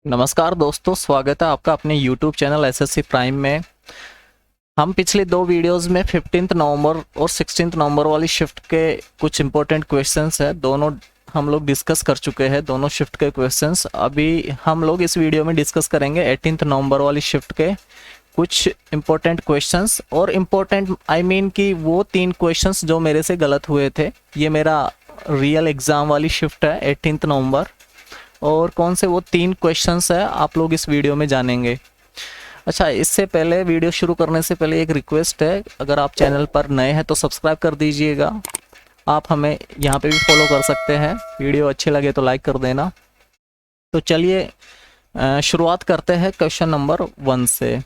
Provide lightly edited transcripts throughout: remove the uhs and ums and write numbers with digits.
नमस्कार दोस्तों, स्वागत है आपका अपने YouTube चैनल एसएससी प्राइम में। हम पिछले दो वीडियोस में 15 नवंबर और 16 नवंबर वाली शिफ्ट के कुछ इंपॉर्टेंट क्वेश्चंस है, दोनों हम लोग डिस्कस कर चुके हैं। दोनों शिफ्ट के क्वेश्चंस अभी हम लोग इस वीडियो में डिस्कस करेंगे 18 नवंबर वाली शिफ्ट के कुछ इंपॉर्टेंट क्वेश्चंस। और इम्पोर्टेंट आई मीन कि वो 3 क्वेश्चंस जो मेरे से गलत हुए थे। ये मेरा रियल एग्ज़ाम वाली शिफ्ट है 18 नवंबर, और कौन से वो 3 क्वेश्चंस है आप लोग इस वीडियो में जानेंगे। अच्छा, इससे पहले वीडियो शुरू करने से पहले एक रिक्वेस्ट है, अगर आप चैनल पर नए हैं तो सब्सक्राइब कर दीजिएगा। आप हमें यहाँ पे भी फॉलो कर सकते हैं। वीडियो अच्छे लगे तो लाइक कर देना। तो चलिए शुरुआत करते हैं क्वेश्चन नंबर 1 से।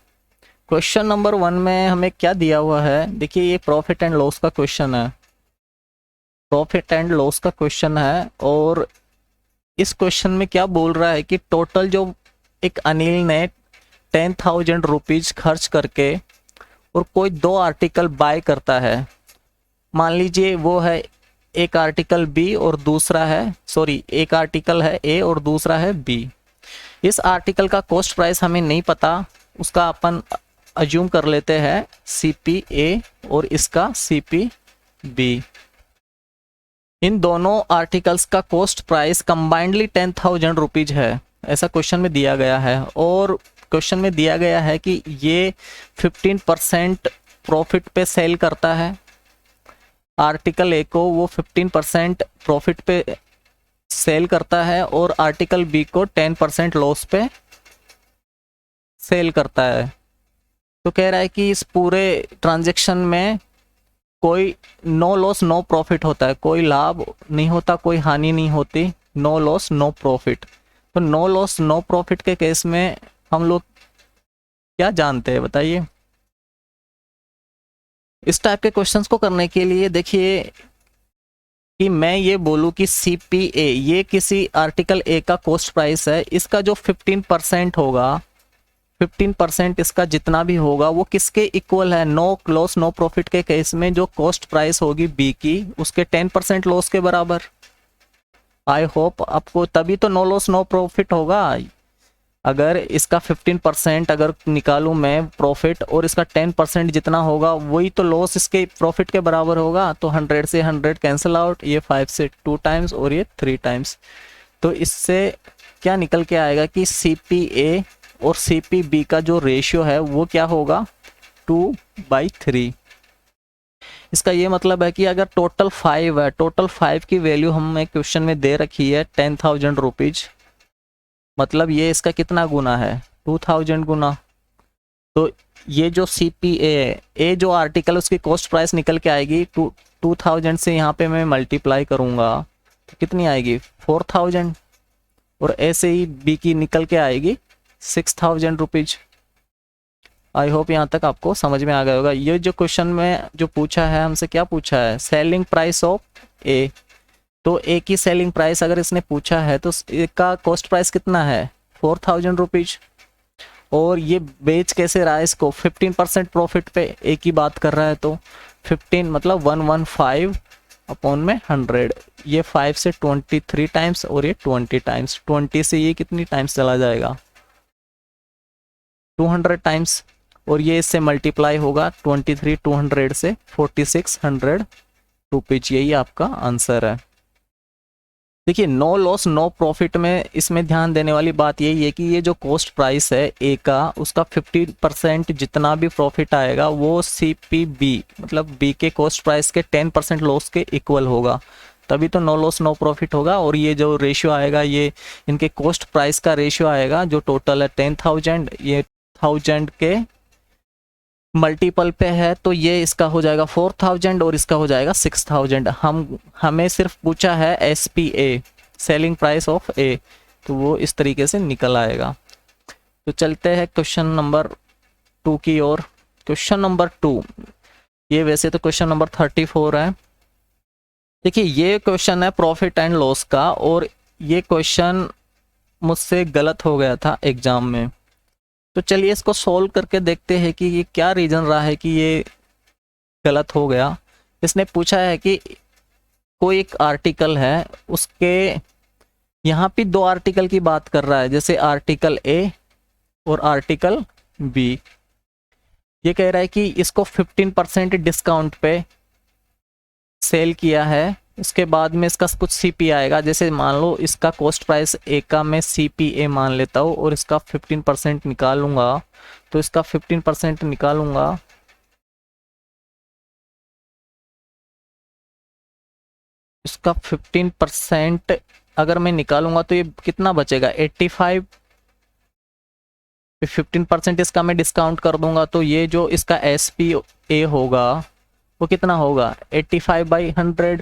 क्वेश्चन नंबर 1 में हमें क्या दिया हुआ है, देखिए ये प्रॉफिट एंड लॉस का क्वेश्चन है। प्रॉफिट एंड लॉस का क्वेश्चन है, और इस क्वेश्चन में क्या बोल रहा है कि टोटल जो एक अनिल ने 10,000 रुपीज खर्च करके और कोई 2 आर्टिकल बाय करता है। मान लीजिए वो है एक आर्टिकल बी और दूसरा है एक आर्टिकल है ए और दूसरा है बी। इस आर्टिकल का कॉस्ट प्राइस हमें नहीं पता, उसका अपन अज्यूम कर लेते हैं सीपी ए और इसका सीपी बी। इन दोनों आर्टिकल्स का कॉस्ट प्राइस कंबाइंडली 10,000 रुपीज है, ऐसा क्वेश्चन में दिया गया है। और क्वेश्चन में दिया गया है कि ये 15% प्रॉफिट पे सेल करता है। आर्टिकल ए को वो 15% प्रॉफिट पे सेल करता है और आर्टिकल बी को 10% लॉस पे सेल करता है। तो कह रहा है कि इस पूरे ट्रांजैक्शन में कोई नो लॉस नो प्रॉफिट होता है, कोई लाभ नहीं होता, कोई हानि नहीं होती, नो लॉस नो प्रॉफिट। तो नो लॉस नो प्रॉफिट के केस में हम लोग क्या जानते हैं बताइए। इस टाइप के क्वेश्चंस को करने के लिए देखिए कि मैं ये बोलूँ कि सीपीए ये किसी आर्टिकल ए का कॉस्ट प्राइस है, इसका जो 15% होगा, 15% इसका जितना भी होगा वो किसके इक्वल है, नो लॉस नो प्रॉफिट के केस में जो कॉस्ट प्राइस होगी बी की उसके 10% लॉस के बराबर। आई होप आपको, तभी तो नो लॉस नो प्रॉफिट होगा। अगर इसका 15% अगर निकालूं मैं प्रॉफिट और इसका 10% जितना होगा वही तो लॉस इसके प्रॉफिट के बराबर होगा। तो 100 से 100 कैंसिल आउट, ये 5 से 2 टाइम्स और ये 3 टाइम्स। तो इससे क्या निकल के आएगा कि सीपीए और सीपीबी का जो रेशियो है वो क्या होगा, 2/3। इसका ये मतलब है कि अगर टोटल 5 है, टोटल 5 की वैल्यू हमें क्वेश्चन में दे रखी है 10,000 रुपीज, मतलब ये इसका कितना गुना है, 2,000 गुना। तो ये जो सीपीए ए जो आर्टिकल उसकी कॉस्ट प्राइस निकल के आएगी 2,000 से यहाँ पे मैं मल्टीप्लाई करूँगा तो कितनी आएगी 4,000, और ऐसे ही बी की निकल के आएगी 6,000 रुपीज। आई होप यहाँ तक आपको समझ में आ गया होगा। ये जो क्वेश्चन में जो पूछा है हमसे, क्या पूछा है, सेलिंग प्राइस ऑफ ए। तो ए की सेलिंग प्राइस अगर इसने पूछा है तो ए का कॉस्ट प्राइस कितना है 4,000 रुपीज, और ये बेच कैसे रहा है इसको 15% प्रॉफिट पे, ए की बात कर रहा है तो 15 मतलब 115 अपॉन में 100, ये 5 से 23 टाइम्स और ये 20 टाइम्स, 20 से ये कितनी टाइम्स चला जाएगा 200 टाइम्स, और ये इससे मल्टीप्लाई होगा 23 200 से 4600 रुपीज। यही आपका आंसर है। देखिए नो लॉस नो प्रॉफिट में इसमें ध्यान देने वाली बात यही है कि ये जो कॉस्ट प्राइस है ए का उसका 50% जितना भी प्रॉफिट आएगा वो सीपीबी मतलब बी के कॉस्ट प्राइस के 10% लॉस के इक्वल होगा, तभी तो नो लॉस नो प्रॉफिट होगा। और ये जो रेशियो आएगा ये इनके कॉस्ट प्राइस का रेशियो आएगा, जो टोटल है 10,000, ये 1000 के मल्टीपल पे है तो ये इसका हो जाएगा 4,000 और इसका हो जाएगा 6,000। हमें सिर्फ पूछा है एसपीए सेलिंग प्राइस ऑफ ए, तो वो इस तरीके से निकल आएगा। तो चलते हैं क्वेश्चन नंबर 2 की ओर। क्वेश्चन नंबर 2, ये वैसे तो क्वेश्चन नंबर 34 है। देखिए ये क्वेश्चन है प्रॉफिट एंड लॉस का, और ये क्वेश्चन मुझसे गलत हो गया था एग्जाम में। तो चलिए इसको सॉल्व करके देखते हैं कि ये क्या रीज़न रहा है कि ये गलत हो गया। इसने पूछा है कि कोई एक आर्टिकल है, उसके यहाँ पे दो आर्टिकल की बात कर रहा है, जैसे आर्टिकल ए और आर्टिकल बी। ये कह रहा है कि इसको 15% डिस्काउंट पे सेल किया है, इसके बाद में इसका कुछ सीपी आएगा। जैसे मान लो इसका कॉस्ट प्राइस ए का मैं सीपीए मान लेता हूँ और इसका 15% निकालूंगा, तो इसका 15% निकालूंगा इसका 15% अगर मैं निकालूंगा तो ये कितना बचेगा 85। 15% इसका मैं डिस्काउंट कर दूंगा तो ये जो इसका एस पी ए होगा वो कितना होगा 85/100।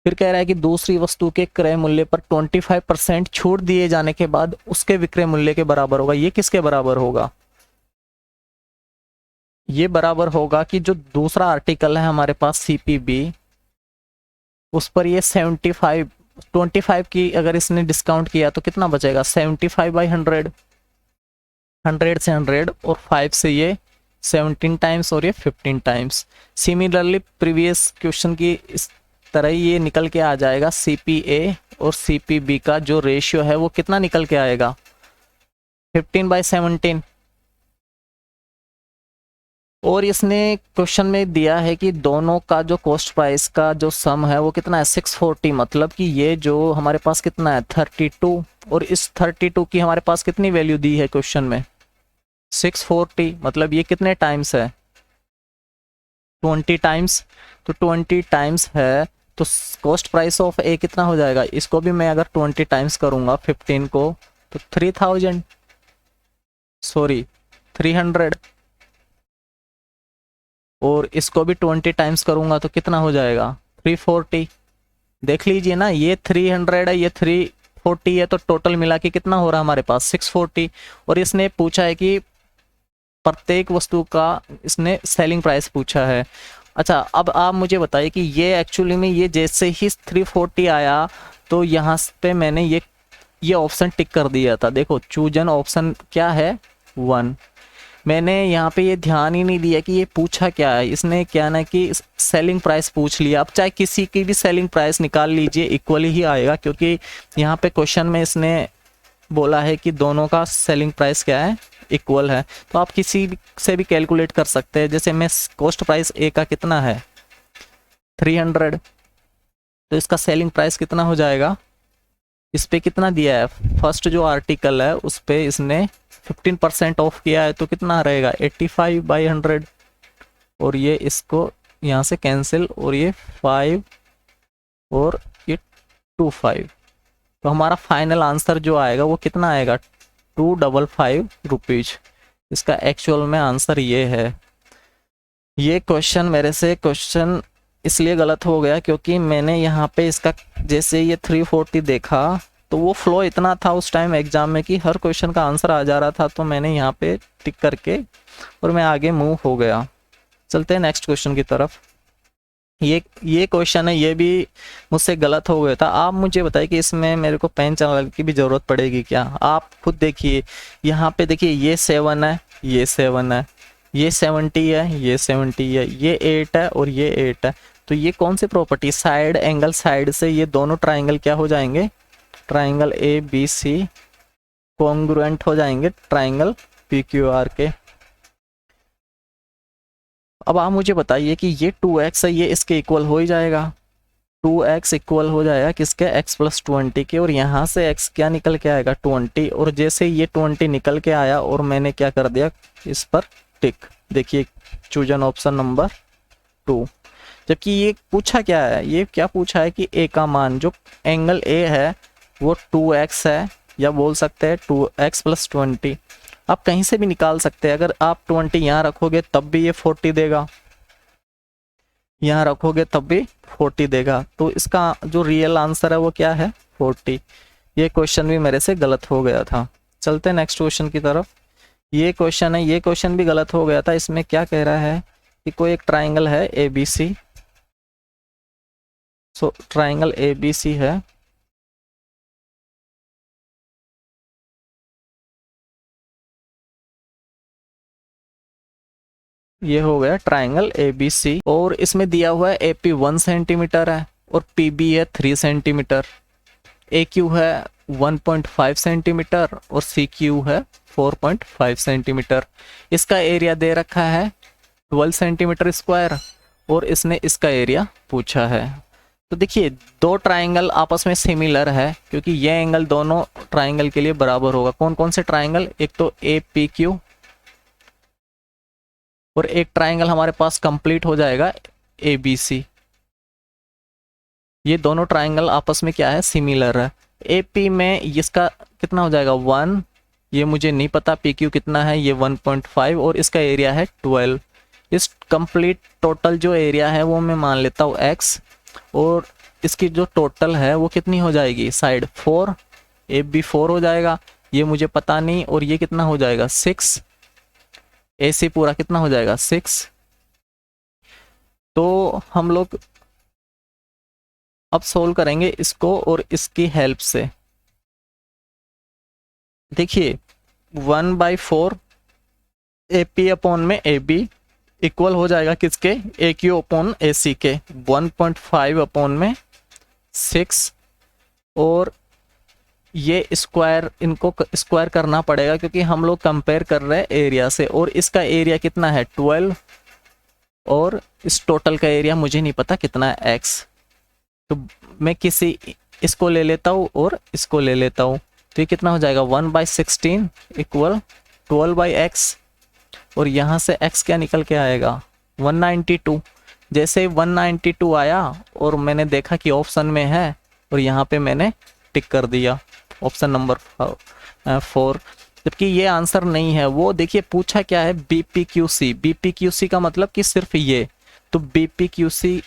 फिर कह रहा है कि दूसरी वस्तु के क्रय मूल्य पर 25% छूट दिए जाने के बाद उसके विक्रय मूल्य के बराबर होगा। ये किसके बराबर होगा? ये बराबर होगा कि जो दूसरा आर्टिकल है हमारे पास सीपीबी, उस पर ये 25 की अगर इसने डिस्काउंट किया तो कितना बचेगा 75/100। 100 से 100 और 5 से ये 17 टाइम्स और ये 15 टाइम्स। सिमिलरली प्रीवियस क्वेश्चन की इस तरह ही ये निकल के आ जाएगा। सीपीए और सीपीबी का जो रेशियो है वो कितना निकल के आएगा 15/17। और इसने क्वेश्चन में दिया है कि दोनों का जो कॉस्ट प्राइस का जो सम है वो कितना है 640। मतलब कि ये जो हमारे पास कितना है 32 और इस 32 की हमारे पास कितनी वैल्यू दी है क्वेश्चन में 640। मतलब ये कितने टाइम्स है 20 टाइम्स। तो 20 टाइम्स है तो कॉस्ट प्राइस ऑफ ए कितना हो जाएगा, इसको भी मैं अगर 20 टाइम्स करूंगा 15 को तो 3000 सॉरी 300 और इसको भी 20 टाइम्स करूंगा तो कितना हो जाएगा 340। देख लीजिए ना, ये 300 है ये 340 है, तो टोटल मिला के कितना हो रहा है हमारे पास 640। और इसने पूछा है कि प्रत्येक वस्तु का इसने सेलिंग प्राइस पूछा है। अच्छा, अब आप मुझे बताइए कि ये एक्चुअली में ये जैसे ही 340 आया तो यहाँ पे मैंने ये ऑप्शन टिक कर दिया था। देखो चूजन ऑप्शन क्या है 1। मैंने यहाँ पे ये ध्यान ही नहीं दिया कि ये पूछा क्या है। इसने क्या ना कि सेलिंग प्राइस पूछ लिया। अब चाहे किसी की भी सेलिंग प्राइस निकाल लीजिए इक्वली ही आएगा, क्योंकि यहाँ पे क्वेश्चन में इसने बोला है कि दोनों का सेलिंग प्राइस क्या है इक्वल है। तो आप किसी से भी कैलकुलेट कर सकते हैं। जैसे मैं कॉस्ट प्राइस ए का कितना है 300, तो इसका सेलिंग प्राइस कितना हो जाएगा, इस पे कितना दिया है फर्स्ट जो आर्टिकल है उस पे इसने 15% ऑफ किया है तो कितना रहेगा 85/100। और ये इसको यहाँ से कैंसिल और ये 5 और ये 25, तो हमारा फाइनल आंसर जो आएगा वो कितना आएगा 255 रुपीज। इसका एक्चुअल में आंसर ये है। ये क्वेश्चन मेरे से क्वेश्चन इसलिए गलत हो गया क्योंकि मैंने यहाँ पे इसका जैसे ये 340 देखा तो वो फ्लो इतना था उस टाइम एग्जाम में कि हर क्वेश्चन का आंसर आ जा रहा था, तो मैंने यहाँ पे टिक करके और मैं आगे मूव हो गया। चलते हैं नेक्स्ट क्वेश्चन की तरफ। ये क्वेश्चन है, ये भी मुझसे गलत हो गया था। आप मुझे बताइए कि इसमें मेरे को पेन चलाने की भी ज़रूरत पड़ेगी क्या। आप खुद देखिए, यहाँ पे देखिए ये 7 है, ये 7 है, ये 70 है, ये 70 है, ये 8 है और ये 8 है। तो ये कौन सी प्रॉपर्टी, साइड एंगल साइड से ये दोनों ट्राइंगल क्या हो जाएंगे, triangle A B C congruent हो जाएंगे ट्राइंगल पी क्यू आर के। अब आप मुझे बताइए कि ये 2x है, ये इसके इक्वल हो ही जाएगा। 2x इक्वल हो जाएगा किसके x + 20 के, और यहाँ से x क्या निकल के आएगा 20। और जैसे ये 20 निकल के आया और मैंने क्या कर दिया इस पर टिक। देखिए चूजन ऑप्शन नंबर 2। जबकि ये पूछा क्या है, ये क्या पूछा है कि a का मान जो एंगल a है वो 2x है, या बोल सकते हैं 2x + 20। आप कहीं से भी निकाल सकते हैं। अगर आप 20 यहाँ रखोगे तब भी ये 40 देगा, यहाँ रखोगे तब भी 40 देगा। तो इसका जो रियल आंसर है वो क्या है 40। ये क्वेश्चन भी मेरे से गलत हो गया था। चलते हैं नेक्स्ट क्वेश्चन की तरफ। ये क्वेश्चन है, ये क्वेश्चन भी गलत हो गया था। इसमें क्या कह रहा है कि कोई एक ट्राइंगल है ABC। सो ट्राइंगल ABC है, ये हो गया ट्राइंगल ABC। और इसमें दिया हुआ है AP 1 सेंटीमीटर है और PB है 3 सेंटीमीटर। AQ है 1.5 सेंटीमीटर और सी क्यू है 4.5 सेंटीमीटर। इसका एरिया दे रखा है 12 सेंटीमीटर स्क्वायर और इसने इसका एरिया पूछा है। तो देखिए दो ट्राइंगल आपस में सिमिलर है क्योंकि ये एंगल दोनों ट्राइंगल के लिए बराबर होगा। कौन कौन से ट्राइंगल, एक तो ए पी क्यू और एक ट्राइंगल हमारे पास कंप्लीट हो जाएगा ए बी सी। ये दोनों ट्राइंगल आपस में क्या है, सिमिलर है। ए पी में इसका कितना हो जाएगा 1, ये मुझे नहीं पता। पी क्यू कितना है, ये 1.5 और इसका एरिया है 12। इस कंप्लीट टोटल जो एरिया है वो मैं मान लेता हूँ x और इसकी जो टोटल है वो कितनी हो जाएगी साइड 4, ए बी 4 हो जाएगा, ये मुझे पता नहीं। और ये कितना हो जाएगा 6, ए सी पूरा कितना हो जाएगा 6। तो हम लोग अब सोल्व करेंगे इसको और इसकी हेल्प से। देखिए 1/4 ए पी अपॉन में ए बी इक्वल हो जाएगा किसके, ए क्यू अपॉन ए सी के 1.5 अपॉन में 6। और ये स्क्वायर, इनको स्क्वायर करना पड़ेगा क्योंकि हम लोग कंपेयर कर रहे हैं एरिया से। और इसका एरिया कितना है 12 और इस टोटल का एरिया मुझे नहीं पता कितना है x। तो मैं किसी इसको ले लेता हूँ और इसको ले लेता हूँ, तो ये कितना हो जाएगा 1/16 इक्वल 12/x। और यहाँ से x क्या निकल के आएगा 192। जैसे 192 आया और मैंने देखा कि ऑप्शन में है और यहाँ पे मैंने टिक कर दिया ऑप्शन नंबर 4, जबकि ये आंसर नहीं है। वो देखिए पूछा क्या है BPQC। BPQC का मतलब कि सिर्फ ये, तो BPQC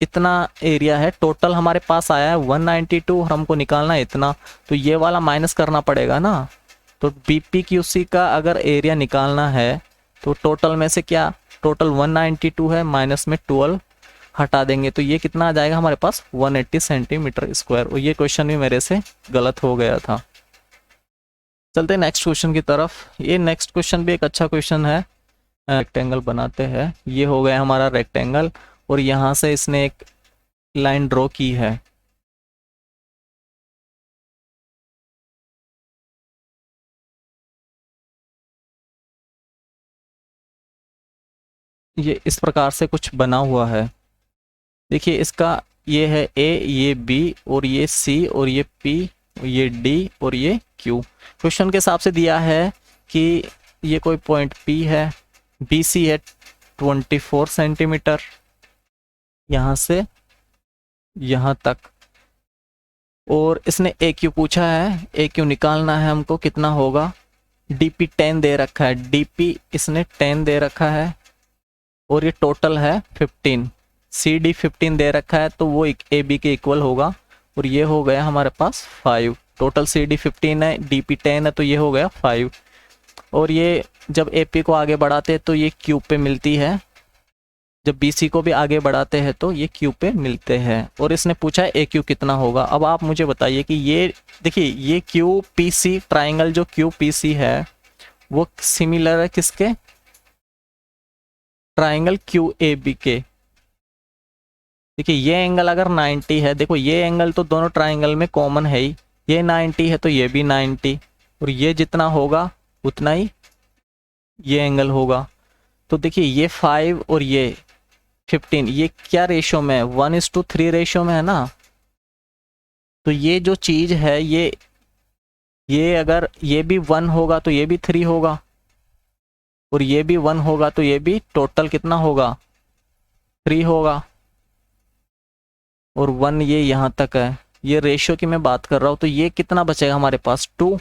इतना एरिया है। टोटल हमारे पास आया है 192 और हमको निकालना है इतना, तो ये वाला माइनस करना पड़ेगा ना। तो BPQC का अगर एरिया निकालना है तो टोटल में से क्या, टोटल 192 है, माइनस में 12 हटा देंगे तो ये कितना आ जाएगा हमारे पास 180 सेंटीमीटर स्क्वायर। और ये क्वेश्चन भी मेरे से गलत हो गया था। चलते हैं नेक्स्ट क्वेश्चन की तरफ। ये नेक्स्ट क्वेश्चन भी एक अच्छा क्वेश्चन है। रेक्टेंगल बनाते हैं, ये हो गया हमारा रेक्टेंगल और यहाँ से इसने एक लाइन ड्रॉ की है। ये इस प्रकार से कुछ बना हुआ है। देखिए इसका ये है A, ये B और ये C और ये P, ये D और ये Q। क्वेश्चन के हिसाब से दिया है कि ये कोई पॉइंट P है, BC है 24 सेंटीमीटर यहाँ से यहाँ तक, और इसने AQ पूछा है। AQ निकालना है हमको, कितना होगा, DP 10 दे रखा है, DP इसने 10 दे रखा है और ये टोटल है 15, CD 15 दे रखा है तो वो AB के इक्वल होगा। और ये हो गया हमारे पास 5। टोटल CD 15 है, DP 10 है तो ये हो गया 5। और ये जब AP को आगे बढ़ाते हैं तो ये Q पे मिलती है, जब BC को भी आगे बढ़ाते हैं तो ये Q पे मिलते हैं। और इसने पूछा है AQ कितना होगा। अब आप मुझे बताइए कि ये देखिए ये QPC ट्राइंगल जो QPC है वो सिमिलर है किसके, ट्राइंगल QAB के। देखिए ये एंगल अगर 90 है, देखो ये एंगल तो दोनों ट्राइंगल में कॉमन है ही, ये 90 है तो ये भी 90 और ये जितना होगा उतना ही ये एंगल होगा। तो देखिए ये 5 और ये 15 ये क्या रेशो में है, 1:3 रेशो में है ना। तो ये जो चीज है ये अगर ये भी 1 होगा तो ये भी 3 होगा और ये भी 1 होगा तो ये भी टोटल कितना होगा 3 होगा। और 1 ये यहाँ तक है, ये रेशियो की मैं बात कर रहा हूँ। तो ये कितना बचेगा हमारे पास 2।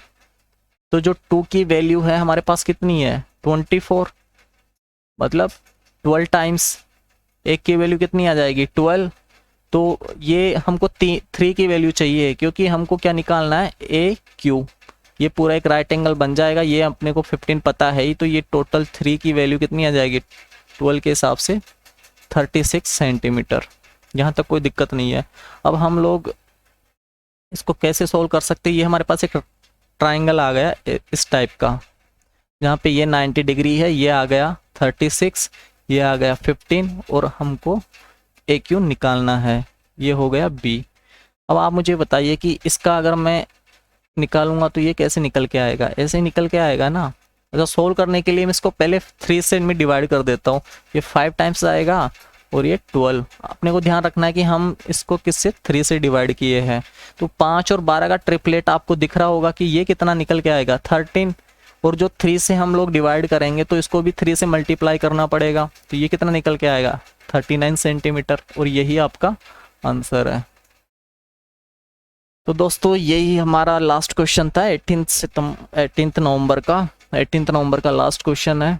तो जो 2 की वैल्यू है हमारे पास कितनी है 24, मतलब 12 टाइम्स एक की वैल्यू कितनी आ जाएगी 12। तो ये हमको 3 की वैल्यू चाहिए क्योंकि हमको क्या निकालना है AQ। ये पूरा एक राइट एंगल बन जाएगा, ये अपने को 15 पता है ही, तो ये टोटल 3 की वैल्यू कितनी आ जाएगी 12 के हिसाब से 36 सेंटीमीटर। यहाँ तक कोई दिक्कत नहीं है। अब हम लोग इसको कैसे सोल्व कर सकते हैं, ये हमारे पास एक ट्राइंगल आ गया इस टाइप का, जहाँ पे ये 90 डिग्री है, ये आ गया 36, ये आ गया 15 और हमको AQ निकालना है, ये हो गया B। अब आप मुझे बताइए कि इसका अगर मैं निकालूंगा तो ये कैसे निकल के आएगा, ऐसे ही निकल के आएगा ना। अच्छा, सोल्व करने के लिए मैं इसको पहले 3 से में डिवाइड कर देता हूँ, ये 5 टाइम्स आएगा और ये 12। अपने को ध्यान रखना है कि हम इसको किससे 3 से डिवाइड किए हैं। तो 5 और 12 का ट्रिपलेट आपको दिख रहा होगा कि ये कितना निकल के आएगा 13, और जो 3 से हम लोग डिवाइड करेंगे तो इसको भी 3 से मल्टीप्लाई करना पड़ेगा, तो ये कितना निकल के आएगा 39 सेंटीमीटर, और यही आपका आंसर है। तो दोस्तों यही हमारा लास्ट क्वेश्चन था 18 नवंबर का लास्ट क्वेश्चन है।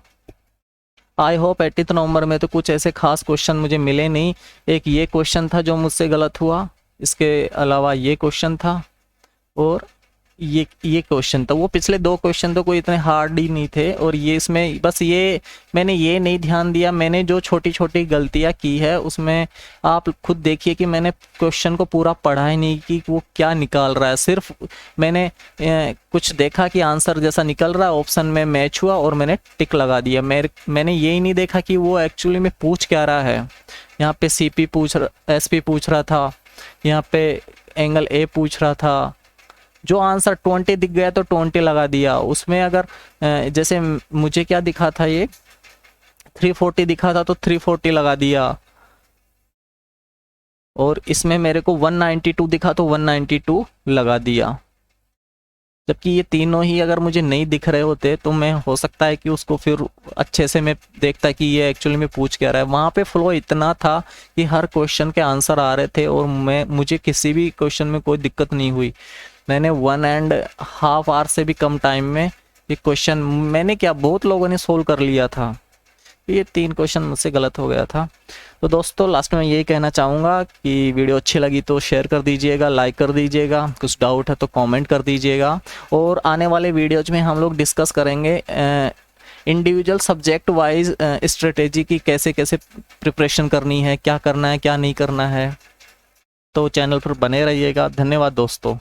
आई होप 18 नवंबर में तो कुछ ऐसे खास क्वेश्चन मुझे मिले नहीं। एक ये क्वेश्चन था जो मुझसे गलत हुआ, इसके अलावा ये क्वेश्चन था और ये क्वेश्चन था। वो पिछले 2 क्वेश्चन तो कोई इतने हार्ड ही नहीं थे, और ये इसमें बस ये मैंने ये नहीं ध्यान दिया, मैंने जो छोटी छोटी गलतियां की है उसमें आप खुद देखिए कि मैंने क्वेश्चन को पूरा पढ़ा ही नहीं कि वो क्या निकाल रहा है। सिर्फ मैंने कुछ देखा कि आंसर जैसा निकल रहा है ऑप्शन में मैच हुआ और मैंने टिक लगा दिया। मैंने यही नहीं देखा कि वो एक्चुअली में पूछ क्या रहा है। यहाँ पे SP पूछ रहा था, यहाँ पे एंगल A पूछ रहा था। जो आंसर 20 दिख गया तो 20 लगा दिया। उसमें अगर जैसे मुझे क्या दिखा था, ये 340 दिखा था तो 340 लगा दिया, और इसमें मेरे को 192 दिखा तो 192 लगा दिया। जबकि ये तीनों ही अगर मुझे नहीं दिख रहे होते तो मैं हो सकता है कि उसको फिर अच्छे से मैं देखता कि ये एक्चुअली में पूछ क्या रहा है। वहाँ पे फ्लो इतना था कि हर क्वेश्चन के आंसर आ रहे थे और मुझे किसी भी क्वेश्चन में कोई दिक्कत नहीं हुई। मैंने 1.5 आवर से भी कम टाइम में ये क्वेश्चन मैंने क्या बहुत लोगों ने सोल्व कर लिया था। ये 3 क्वेश्चन मुझसे गलत हो गया था। तो दोस्तों लास्ट में यही कहना चाहूँगा कि वीडियो अच्छी लगी तो शेयर कर दीजिएगा, लाइक कर दीजिएगा, कुछ डाउट है तो कमेंट कर दीजिएगा। और आने वाले वीडियोज में हम लोग डिस्कस करेंगे इंडिविजुअल सब्जेक्ट वाइज स्ट्रेटेजी की कैसे कैसे प्रिपरेशन करनी है, क्या करना है क्या नहीं करना है। तो चैनल पर बने रहिएगा। धन्यवाद दोस्तों।